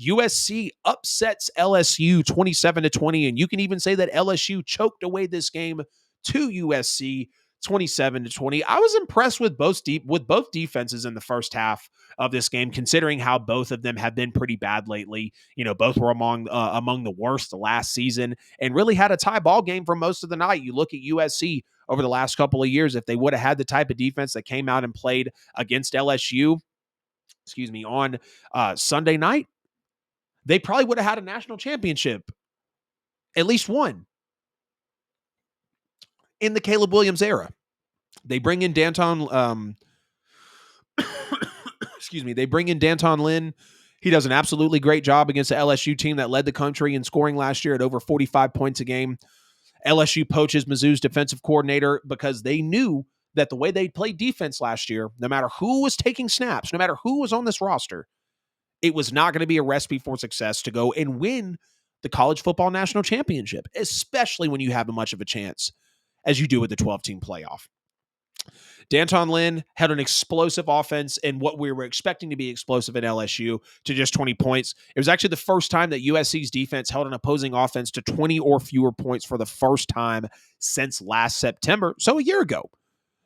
USC upsets LSU 27-20, and you can even say that LSU choked away this game to USC 27-20. I was impressed with both defenses in the first half of this game, considering how both of them have been pretty bad lately. Both were among the worst last season and really had a tie ball game for most of the night. You look at USC over the last couple of years, if they would have had the type of defense that came out and played against LSU, on Sunday night, they probably would have had a national championship, at least one, in the Caleb Williams era. They bring in Danton. They bring in Danton Lynn. He does an absolutely great job against the LSU team that led the country in scoring last year at over 45 points a game. LSU poaches Mizzou's defensive coordinator because they knew that the way they played defense last year, no matter who was taking snaps, no matter who was on this roster, it was not going to be a recipe for success to go and win the college football national championship, especially when you have as much of a chance as you do with the 12-team playoff. Danton Lynn had an explosive offense and what we were expecting to be explosive at LSU to just 20 points. It was actually the first time that USC's defense held an opposing offense to 20 or fewer points for the first time since last September, so a year ago.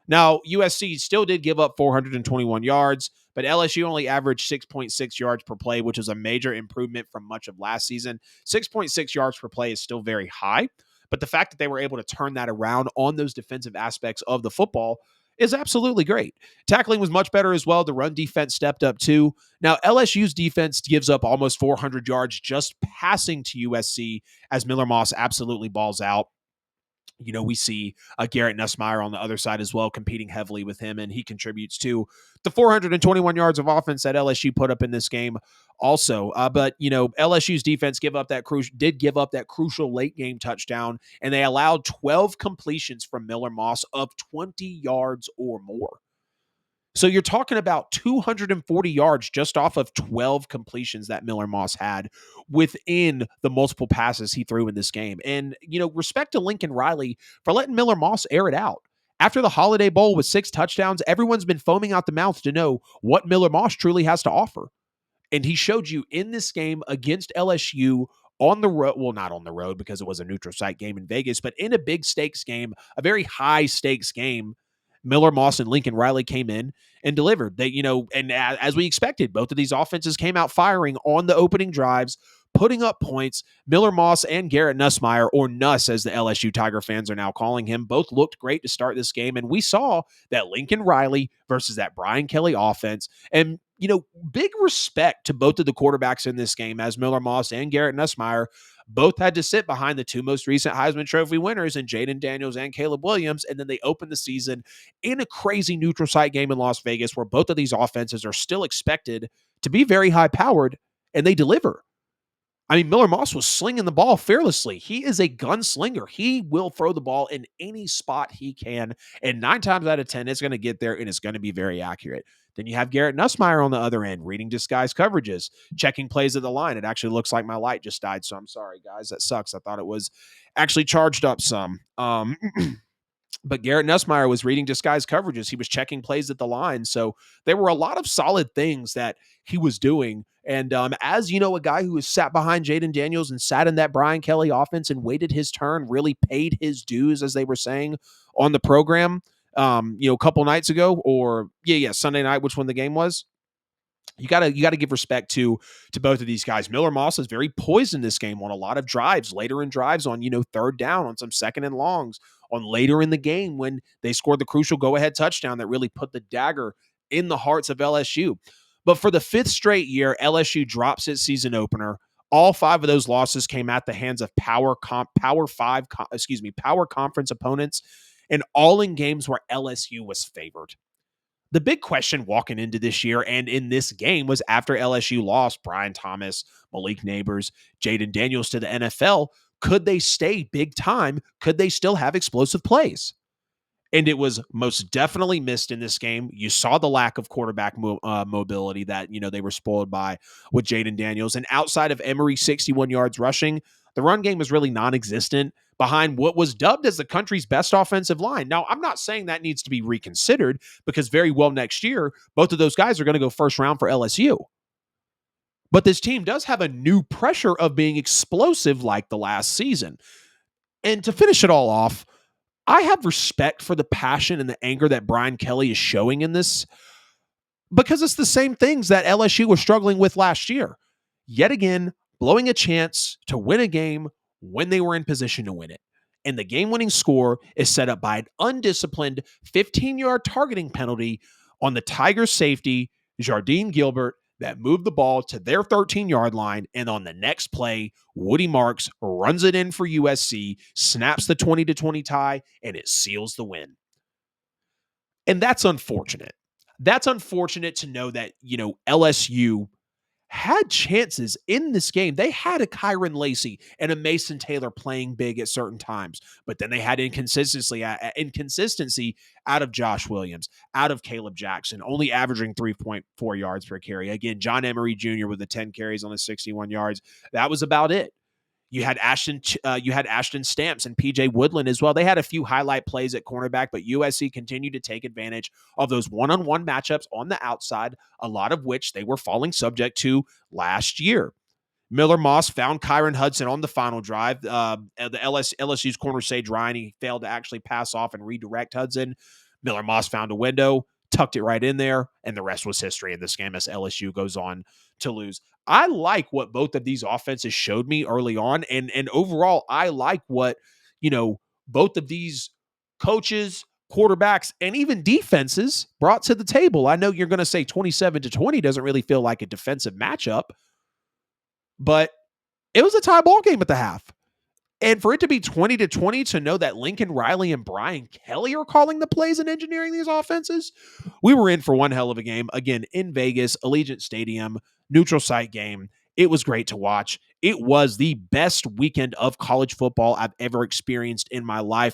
Now, USC still did give up 421 yards, but LSU only averaged 6.6 yards per play, which is a major improvement from much of last season. 6.6 yards per play is still very high, but the fact that they were able to turn that around on those defensive aspects of the football is absolutely great. Tackling was much better as well. The run defense stepped up too. Now, LSU's defense gives up almost 400 yards just passing to USC as Miller Moss absolutely balls out. We see Garrett Nussmeier on the other side as well, competing heavily with him, and he contributes to the 421 yards of offense that LSU put up in this game also. But LSU's defense did give up that crucial late game touchdown, and they allowed 12 completions from Miller Moss of 20 yards or more. So you're talking about 240 yards just off of 12 completions that Miller Moss had within the multiple passes he threw in this game. And, respect to Lincoln Riley for letting Miller Moss air it out. After the Holiday Bowl with 6 touchdowns, everyone's been foaming out the mouth to know what Miller Moss truly has to offer. And he showed you in this game against LSU on the road, well, not on the road because it was a neutral site game in Vegas, but in a big stakes game, a very high stakes game, Miller Moss and Lincoln Riley came in and delivered. They, and as we expected, both of these offenses came out firing on the opening drives, putting up points. Miller Moss and Garrett Nussmeier, or Nuss as the LSU Tiger fans are now calling him, both looked great to start this game. And we saw that Lincoln Riley versus that Brian Kelly offense. And, big respect to both of the quarterbacks in this game, as Miller Moss and Garrett Nussmeier both had to sit behind the two most recent Heisman Trophy winners in Jaden Daniels and Caleb Williams. And then they opened the season in a crazy neutral site game in Las Vegas where both of these offenses are still expected to be very high powered, and they deliver. I mean, Miller Moss was slinging the ball fearlessly. He is a gunslinger. He will throw the ball in any spot he can, and 9 times out of 10, it's going to get there, and it's going to be very accurate. Then you have Garrett Nussmeier on the other end, reading disguise coverages, checking plays at the line. It actually looks like my light just died, so I'm sorry, guys. That sucks. I thought it was actually charged up some. But Garrett Nussmeier was reading disguise coverages. He was checking plays at the line. So there were a lot of solid things that he was doing. And as a guy who has sat behind Jaden Daniels and sat in that Brian Kelly offense and waited his turn, really paid his dues, as they were saying on the program, a couple nights ago, or Sunday night, which one the game was. You gotta give respect to both of these guys. Miller Moss is very poised in this game on a lot of drives, later in drives on, third down, on some second and longs, on later in the game when they scored the crucial go-ahead touchdown that really put the dagger in the hearts of LSU. But for the 5th straight year, LSU drops its season opener. All 5 of those losses came at the hands of power conference opponents, and all in games where LSU was favored. The big question walking into this year and in this game was, after LSU lost Brian Thomas, Malik Neighbors, Jaden Daniels to the NFL, could they stay big time? Could they still have explosive plays? And it was most definitely missed in this game. You saw the lack of quarterback mobility that, they were spoiled by with Jaden Daniels. And outside of Emory 61 yards rushing, the run game was really non-existent behind what was dubbed as the country's best offensive line. Now, I'm not saying that needs to be reconsidered, because very well next year, both of those guys are going to go first round for LSU. But this team does have a new pressure of being explosive like the last season. And to finish it all off, I have respect for the passion and the anger that Brian Kelly is showing in this because it's the same things that LSU was struggling with last year. Yet again, blowing a chance to win a game when they were in position to win it. And the game winning score is set up by an undisciplined 15-yard targeting penalty on the Tigers safety, Jardine Gilbert, that moved the ball to their 13-yard line. And on the next play, Woody Marks runs it in for USC, snaps the 20-20 tie, and it seals the win. And that's unfortunate. That's unfortunate to know that, LSU had chances in this game. They had a Kyron Lacey and a Mason Taylor playing big at certain times, but then they had inconsistency out of Josh Williams, out of Caleb Jackson, only averaging 3.4 yards per carry. Again, John Emery Jr. with the 10 carries on the 61 yards. That was about it. You had Ashton Stamps and PJ Woodland as well. They had a few highlight plays at cornerback, but USC continued to take advantage of those one-on-one matchups on the outside, a lot of which they were falling subject to last year. Miller Moss found Kyron Hudson on the final drive. LSU's corner Sage Ryan, he failed to actually pass off and redirect Hudson. Miller Moss found a window, tucked it right in there, and the rest was history in this game as LSU goes on to lose. I like what both of these offenses showed me early on, and overall, I like what both of these coaches, quarterbacks, and even defenses brought to the table. I know you're going to say 27-20 doesn't really feel like a defensive matchup, but it was a tie ball game at the half. And for it to be 20-20, to know that Lincoln Riley and Brian Kelly are calling the plays and engineering these offenses, we were in for one hell of a game. Again, in Vegas, Allegiant Stadium, neutral site game. It was great to watch. It was the best weekend of college football I've ever experienced in my life.